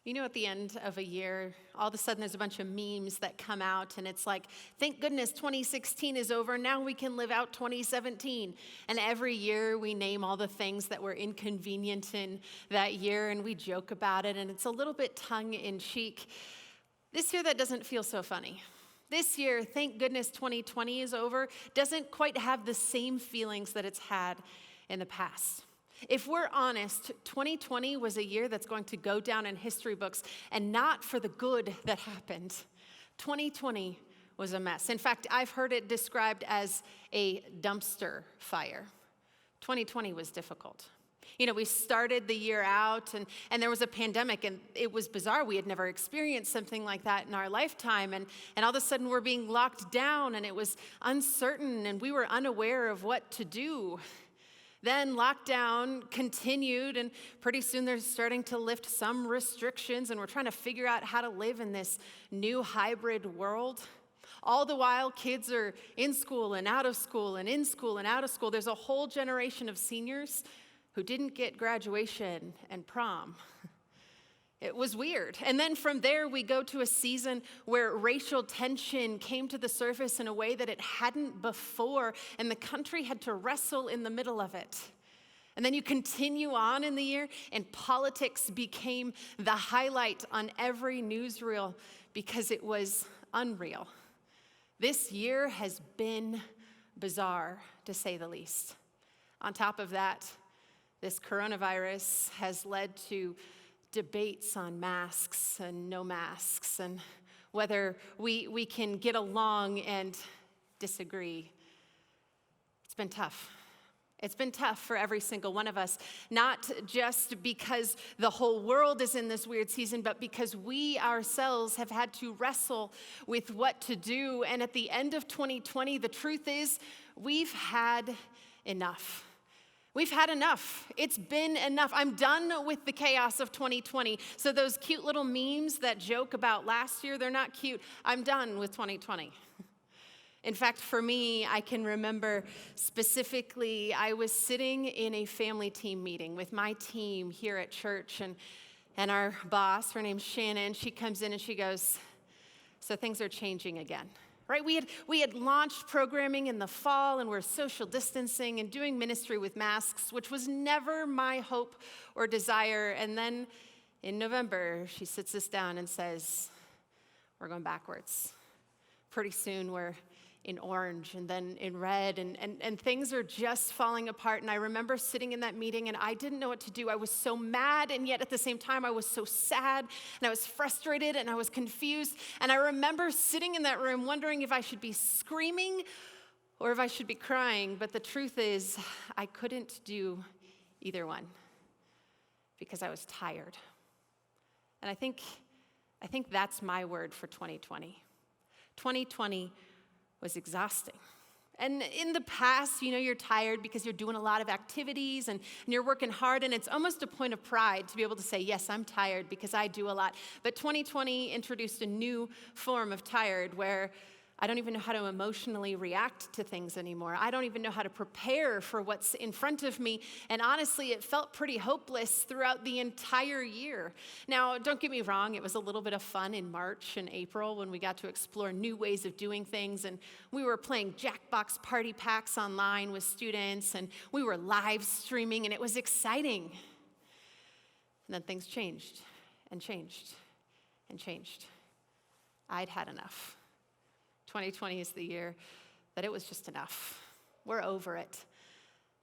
You know, at the end of a year, all of a sudden there's a bunch of memes that come out, and it's like, thank goodness 2016 is over, now we can live out 2017. And every year we name all the things that were inconvenient in that year, and we joke about it, and it's a little bit tongue-in-cheek. This year, that doesn't feel so funny. This year, thank goodness 2020 is over, doesn't quite have the same feelings that it's had in the past. If we're honest, 2020 was a year that's going to go down in history books, and not for the good that happened. 2020 was a mess. In fact, I've heard it described as a dumpster fire. 2020 was difficult. You know, we started the year out, and there was a pandemic, and it was bizarre. We had never experienced something like that in our lifetime, and all of a sudden we're being locked down, and it was uncertain, and we were unaware of what to do. Then lockdown continued, and pretty soon they're starting to lift some restrictions, and we're trying to figure out how to live in this new hybrid world. All the while, kids are in school and out of school and in school and out of school. There's a whole generation of seniors who didn't get graduation and prom. It was weird. And then from there, we go to a season where racial tension came to the surface in a way that it hadn't before, and the country had to wrestle in the middle of it. And then you continue on in the year, and politics became the highlight on every newsreel because it was unreal. This year has been bizarre, to say the least. On top of that, this coronavirus has led to debates on masks and no masks, and whether we can get along and disagree. It's been tough. It's been tough for every single one of us, not just because the whole world is in this weird season, but because we ourselves have had to wrestle with what to do. And at the end of 2020, the truth is, we've had enough. We've had enough. It's been enough. I'm done with the chaos of 2020. So those cute little memes that joke about last year, they're not cute. I'm done with 2020. In fact, for me, I can remember specifically, I was sitting in a family team meeting with my team here at church, and our boss, her name's Shannon, she comes in and she goes, so things are changing again. Right? We had launched programming in the fall, and we're social distancing and doing ministry with masks, which was never my hope or desire. And then in November, she sits us down and says, we're going backwards. Pretty soon we're in orange and then in red, and things are just falling apart. And I remember sitting in that meeting, and I didn't know what to do. I was so mad, and yet at the same time I was so sad, and I was frustrated, and I was confused. And I remember sitting in that room wondering if I should be screaming or if I should be crying. But the truth is, I couldn't do either one because I was tired. And I think that's my word for 2020. 2020 was exhausting. And in the past, you know, you're tired because you're doing a lot of activities and you're working hard, and it's almost a point of pride to be able to say, yes, I'm tired because I do a lot. But 2020 introduced a new form of tired where I don't even know how to emotionally react to things anymore. I don't even know how to prepare for what's in front of me. And honestly, it felt pretty hopeless throughout the entire year. Now, don't get me wrong, it was a little bit of fun in March and April when we got to explore new ways of doing things. And we were playing Jackbox party packs online with students, and we were live streaming, and it was exciting. And then things changed and changed and changed. I'd had enough. 2020 is the year that it was just enough. We're over it.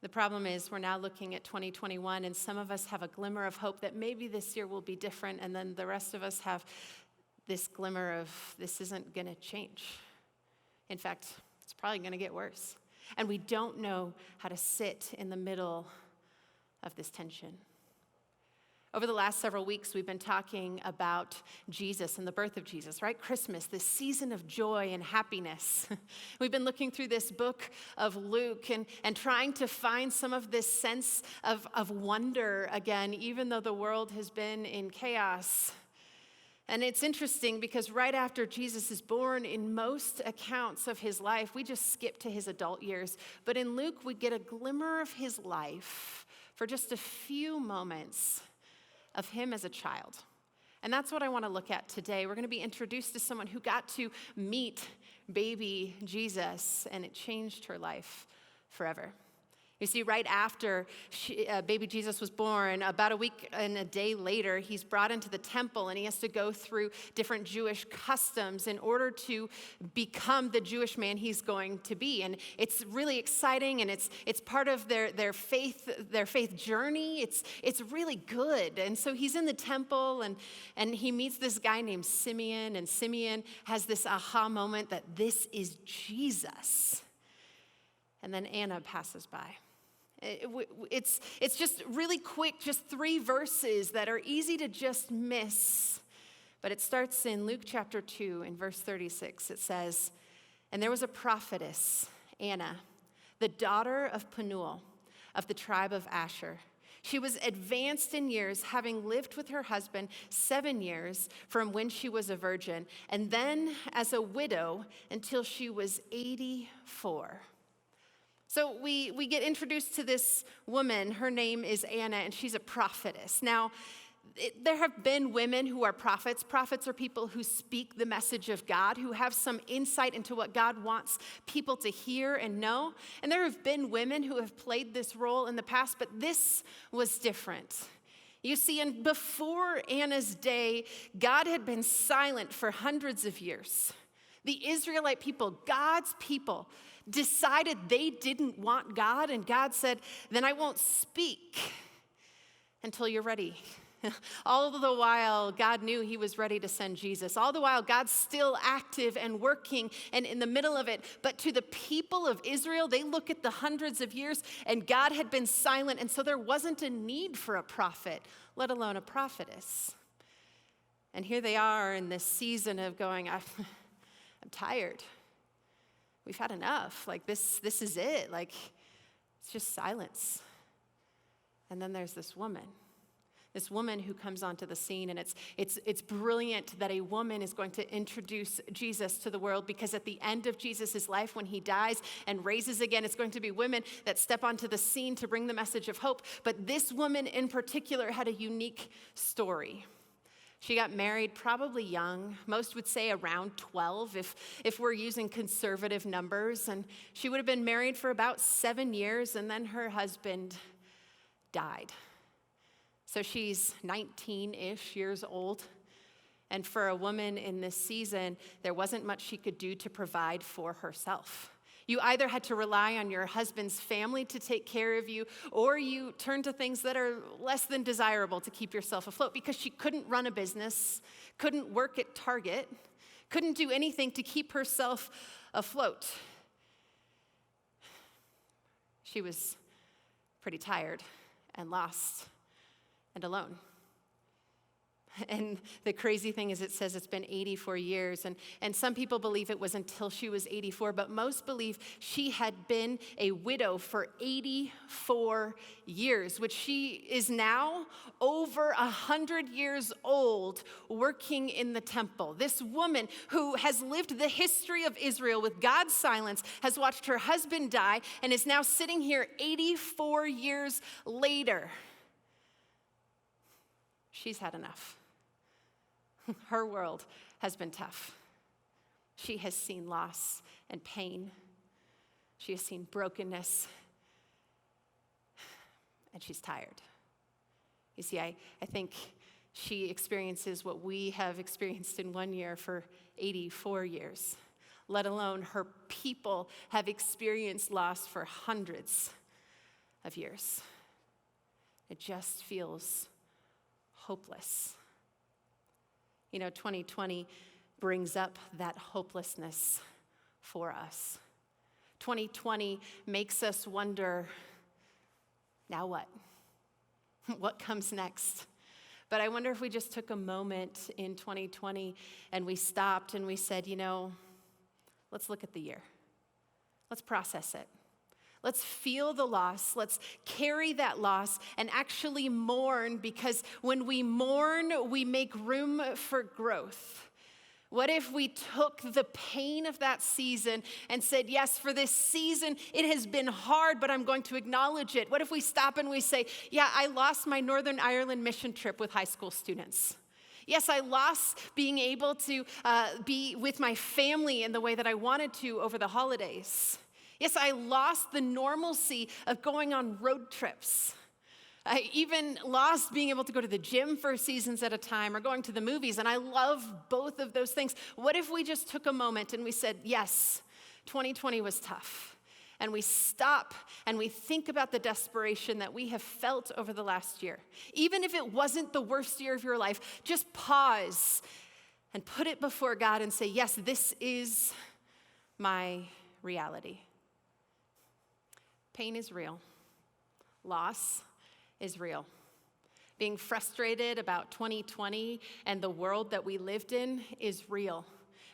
The problem is we're now looking at 2021, and some of us have a glimmer of hope that maybe this year will be different, and then the rest of us have this glimmer of this isn't going to change. In fact, it's probably going to get worse. And we don't know how to sit in the middle of this tension. Over the last several weeks, we've been talking about Jesus and the birth of Jesus, right? Christmas, this season of joy and happiness. We've been looking through this book of Luke and trying to find some of this sense of wonder again, even though the world has been in chaos. And it's interesting because right after Jesus is born, in most accounts of his life, we just skip to his adult years. But in Luke, we get a glimmer of his life for just a few moments of him as a child. And that's what I want to look at today. We're going to be introduced to someone who got to meet baby Jesus, and it changed her life forever. You see, right after baby Jesus was born, about a week and a day later, he's brought into the temple, and he has to go through different Jewish customs in order to become the Jewish man he's going to be. And it's really exciting, and it's part of their faith journey. It's really good. And so he's in the temple, and he meets this guy named Simeon, and Simeon has this aha moment that this is Jesus. And then Anna passes by. It's just really quick, just 3 verses that are easy to just miss. But it starts in Luke chapter 2 in verse 36. It says, "And there was a prophetess, Anna, the daughter of Penuel, of the tribe of Asher. She was advanced in years, having lived with her husband 7 years from when she was a virgin, and then as a widow until she was 84. So we get introduced to this woman. Her name is Anna, and she's a prophetess. Now, there have been women who are prophets. Prophets are people who speak the message of God, who have some insight into what God wants people to hear and know. And there have been women who have played this role in the past, but this was different. You see, and before Anna's day, God had been silent for hundreds of years. The Israelite people, God's people, decided they didn't want God, and God said, then I won't speak until you're ready. All the while, God knew he was ready to send Jesus. All the while, God's still active and working and in the middle of it. But to the people of Israel, they look at the hundreds of years, and God had been silent, and so there wasn't a need for a prophet, let alone a prophetess. And here they are in this season of going, I'm tired. We've had enough. Like, this is it. Like, it's just silence. And then there's this woman who comes onto the scene, and it's brilliant that a woman is going to introduce Jesus to the world, because at the end of Jesus' life, when he dies and raises again, it's going to be women that step onto the scene to bring the message of hope. But this woman in particular had a unique story. She got married probably young. Most would say around 12 if we're using conservative numbers. And she would have been married for about 7 years, and then her husband died. So she's 19-ish years old. And for a woman in this season, there wasn't much she could do to provide for herself. You either had to rely on your husband's family to take care of you, or you turn to things that are less than desirable to keep yourself afloat, because she couldn't run a business, couldn't work at Target, couldn't do anything to keep herself afloat. She was pretty tired and lost and alone. And the crazy thing is, it says it's been 84 years. And some people believe it was until she was 84, but most believe she had been a widow for 84 years, which she is now over 100 years old, working in the temple. This woman who has lived the history of Israel with God's silence, has watched her husband die, and is now sitting here 84 years later. She's had enough. Her world has been tough. She has seen loss and pain. She has seen brokenness. And she's tired. You see, I think she experiences what we have experienced in 1 year for 84 years, let alone her people have experienced loss for hundreds of years. It just feels hopeless. You know, 2020 brings up that hopelessness for us. 2020 makes us wonder, now what? What comes next? But I wonder if we just took a moment in 2020 and we stopped and we said, let's look at the year. Let's process it. Let's feel the loss. Let's carry that loss and actually mourn, because when we mourn, we make room for growth. What if we took the pain of that season and said, yes, for this season, it has been hard, but I'm going to acknowledge it? What if we stop and we say, yeah, I lost my Northern Ireland mission trip with high school students. Yes, I lost being able to be with my family in the way that I wanted to over the holidays. Yes, I lost the normalcy of going on road trips. I even lost being able to go to the gym for seasons at a time or going to the movies, and I love both of those things. What if we just took a moment and we said, yes, 2020 was tough, and we stop and we think about the desperation that we have felt over the last year. Even if it wasn't the worst year of your life, just pause and put it before God and say, yes, this is my reality. Pain is real. Loss is real. Being frustrated about 2020 and the world that we lived in is real.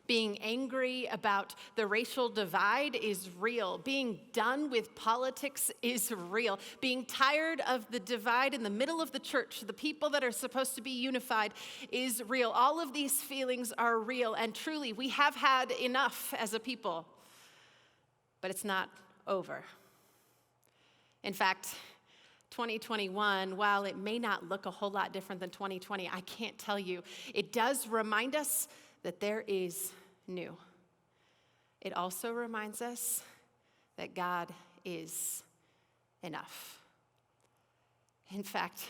Being angry about the racial divide is real. Being done with politics is real. Being tired of the divide in the middle of the church, the people that are supposed to be unified, is real. All of these feelings are real, and truly, we have had enough as a people, but it's not over. In fact, 2021, while it may not look a whole lot different than 2020, I can't tell you, it does remind us that there is new. It also reminds us that God is enough. In fact,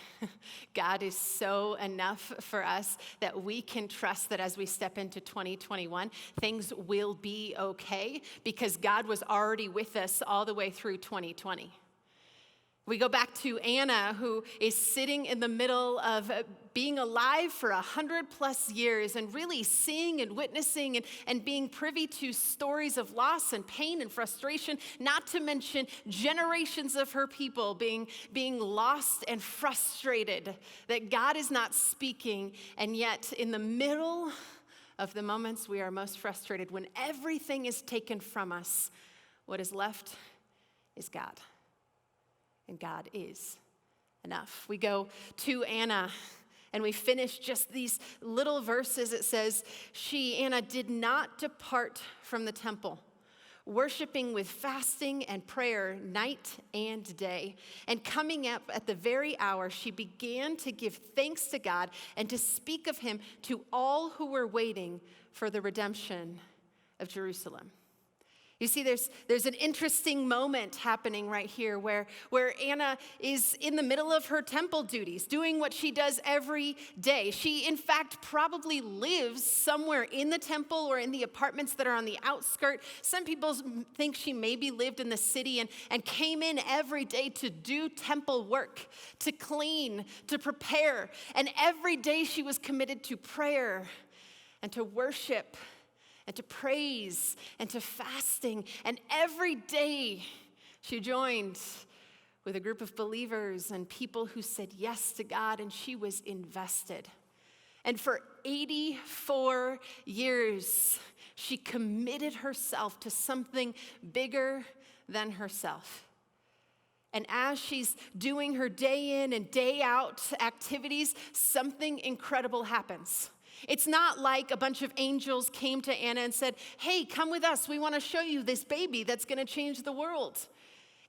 God is so enough for us that we can trust that as we step into 2021, things will be okay because God was already with us all the way through 2020. We go back to Anna, who is sitting in the middle of being alive for 100+ years and really seeing and witnessing and being privy to stories of loss and pain and frustration, not to mention generations of her people being lost and frustrated that God is not speaking. And yet, in the middle of the moments we are most frustrated, when everything is taken from us, what is left is God. And God is enough. We go to Anna and we finish just these little verses. It says, Anna, did not depart from the temple, worshiping with fasting and prayer night and day. And coming up at the very hour, she began to give thanks to God and to speak of him to all who were waiting for the redemption of Jerusalem. You see, there's an interesting moment happening right here where Anna is in the middle of her temple duties, doing what she does every day. She, in fact, probably lives somewhere in the temple or in the apartments that are on the outskirts. Some people think she maybe lived in the city and came in every day to do temple work, to clean, to prepare. And every day she was committed to prayer and to worship and to praise and to fasting. And every day she joined with a group of believers and people who said yes to God, and she was invested. And for 84 years, she committed herself to something bigger than herself. And as she's doing her day in and day out activities, something incredible happens. It's not like a bunch of angels came to Anna and said, hey, come with us. We want to show you this baby that's going to change the world.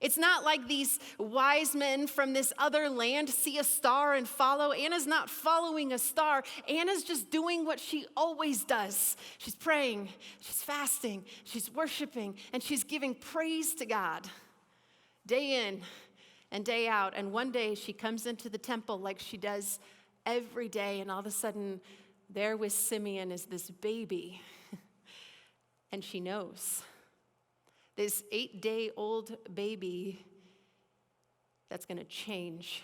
It's not like these wise men from this other land see a star and follow. Anna's not following a star. Anna's just doing what she always does. She's praying, she's fasting, she's worshiping, and she's giving praise to God day in and day out. And one day she comes into the temple like she does every day, and all of a sudden, there with Simeon is this baby, and she knows. This 8-day-old baby that's going to change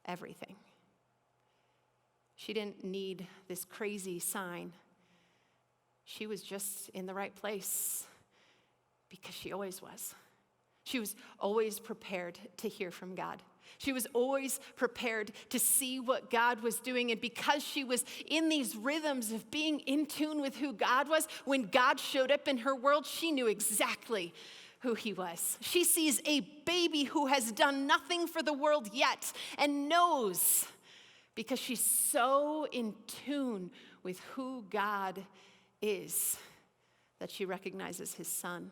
everything. She didn't need this crazy sign. She was just in the right place because she always was. She was always prepared to hear from God. She was always prepared to see what God was doing. And because she was in these rhythms of being in tune with who God was, when God showed up in her world, she knew exactly who he was. She sees a baby who has done nothing for the world yet and knows, because she's so in tune with who God is, that she recognizes his son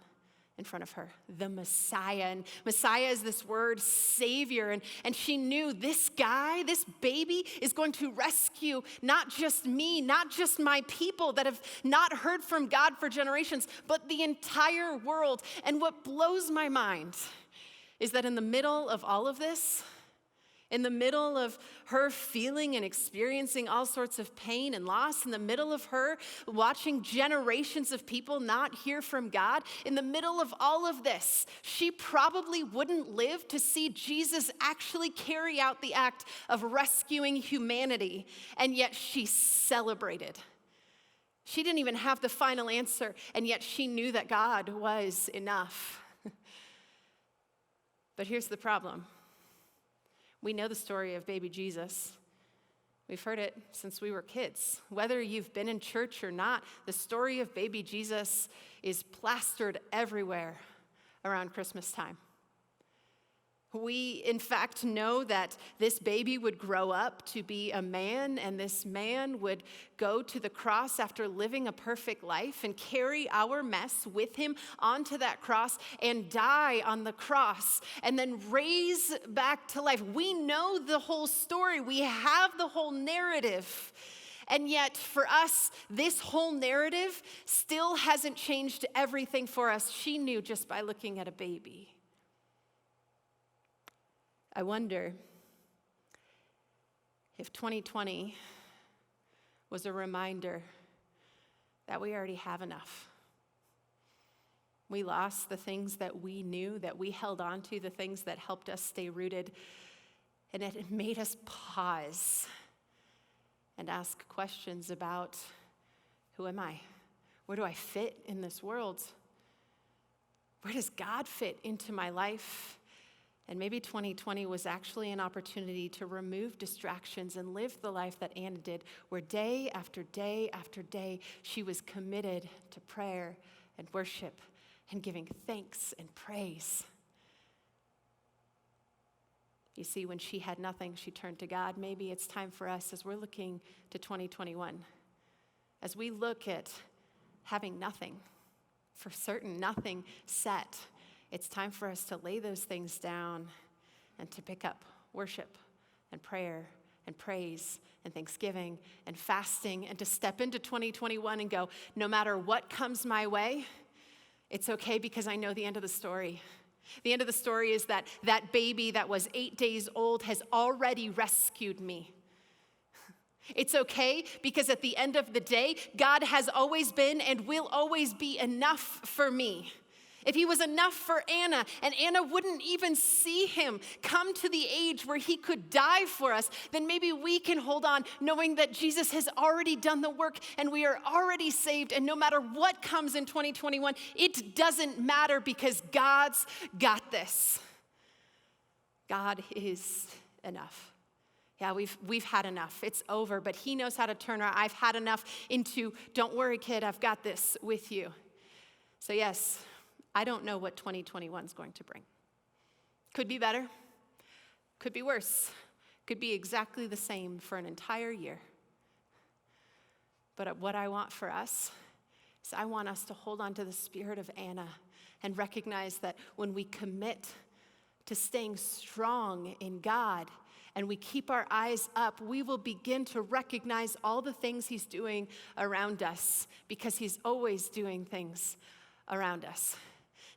in front of her, the Messiah. And Messiah is this word, Savior. And she knew this guy, this baby, is going to rescue not just me, not just my people that have not heard from God for generations, but the entire world. And what blows my mind is that in the middle of all of this, in the middle of her feeling and experiencing all sorts of pain and loss, in the middle of her watching generations of people not hear from God, in the middle of all of this, she probably wouldn't live to see Jesus actually carry out the act of rescuing humanity, and yet she celebrated. She didn't even have the final answer, and yet she knew that God was enough. But here's the problem. We know the story of baby Jesus. We've heard it since we were kids. Whether you've been in church or not, the story of baby Jesus is plastered everywhere around Christmas time. We, in fact, know that this baby would grow up to be a man, and this man would go to the cross after living a perfect life and carry our mess with him onto that cross and die on the cross and then raise back to life. We know the whole story. We have the whole narrative. And yet, for us, this whole narrative still hasn't changed everything for us. She knew just by looking at a baby. I wonder if 2020 was a reminder that we already have enough. We lost the things that we knew, that we held on to, the things that helped us stay rooted, and it made us pause and ask questions about, who am I? Where do I fit in this world? Where does God fit into my life? And maybe 2020 was actually an opportunity to remove distractions and live the life that Anna did, where day after day after day, she was committed to prayer and worship and giving thanks and praise. You see, when she had nothing, she turned to God. Maybe it's time for us, as we're looking to 2021, as we look at having nothing, for certain, nothing set, it's time for us to lay those things down and to pick up worship and prayer and praise and thanksgiving and fasting, and to step into 2021 and go, no matter what comes my way, it's okay because I know the end of the story. The end of the story is that that baby that was 8 days old has already rescued me. It's okay because at the end of the day, God has always been and will always be enough for me. If he was enough for Anna, and Anna wouldn't even see him come to the age where he could die for us, then maybe we can hold on knowing that Jesus has already done the work and we are already saved. And no matter what comes in 2021, it doesn't matter because God's got this. God is enough. Yeah, we've had enough. It's over, but he knows how to turn our I've had enough into, don't worry, kid, I've got this with you. So yes, I don't know what 2021 is going to bring. Could be better, could be worse, could be exactly the same for an entire year. But what I want for us is I want us to hold on to the spirit of Anna and recognize that when we commit to staying strong in God and we keep our eyes up, we will begin to recognize all the things he's doing around us because he's always doing things around us.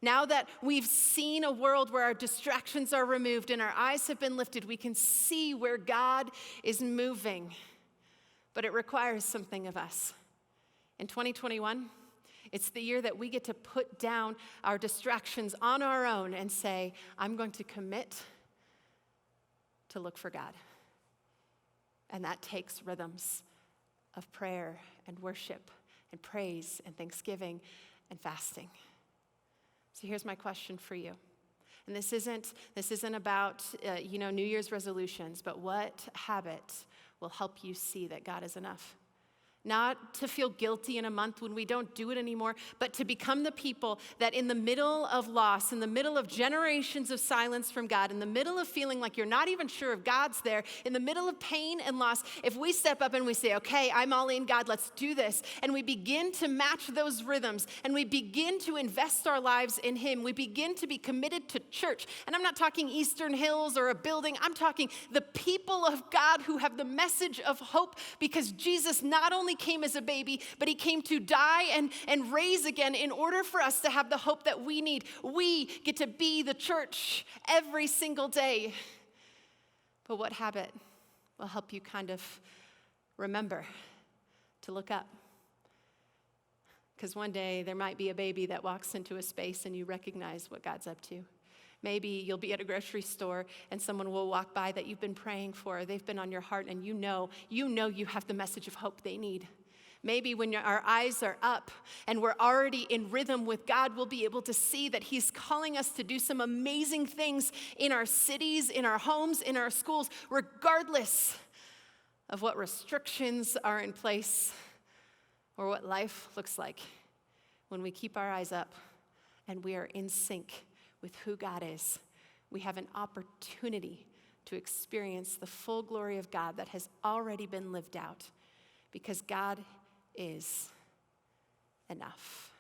Now that we've seen a world where our distractions are removed and our eyes have been lifted, we can see where God is moving. But it requires something of us. In 2021, it's the year that we get to put down our distractions on our own and say, I'm going to commit to look for God. And that takes rhythms of prayer and worship and praise and thanksgiving and fasting. So here's my question for you. And this isn't about New Year's resolutions, but what habit will help you see that God is enough? Not to feel guilty in a month when we don't do it anymore, but to become the people that in the middle of loss, in the middle of generations of silence from God, in the middle of feeling like you're not even sure if God's there, in the middle of pain and loss, if we step up and we say, okay, I'm all in, God, let's do this, and we begin to match those rhythms, and we begin to invest our lives in Him, we begin to be committed to church. And I'm not talking Eastern Hills or a building, I'm talking the people of God who have the message of hope, because Jesus not only came as a baby, but He came to die and raise again in order for us to have the hope that we need. We get to be the church every single day. But what habit will help you kind of remember to look up? Because one day there might be a baby that walks into a space and you recognize what God's up to. Maybe you'll be at a grocery store and someone will walk by that you've been praying for. They've been on your heart and you know you have the message of hope they need. Maybe when our eyes are up and we're already in rhythm with God, we'll be able to see that He's calling us to do some amazing things in our cities, in our homes, in our schools, regardless of what restrictions are in place or what life looks like. When we keep our eyes up and we are in sync with who God is, we have an opportunity to experience the full glory of God that has already been lived out, because God is enough.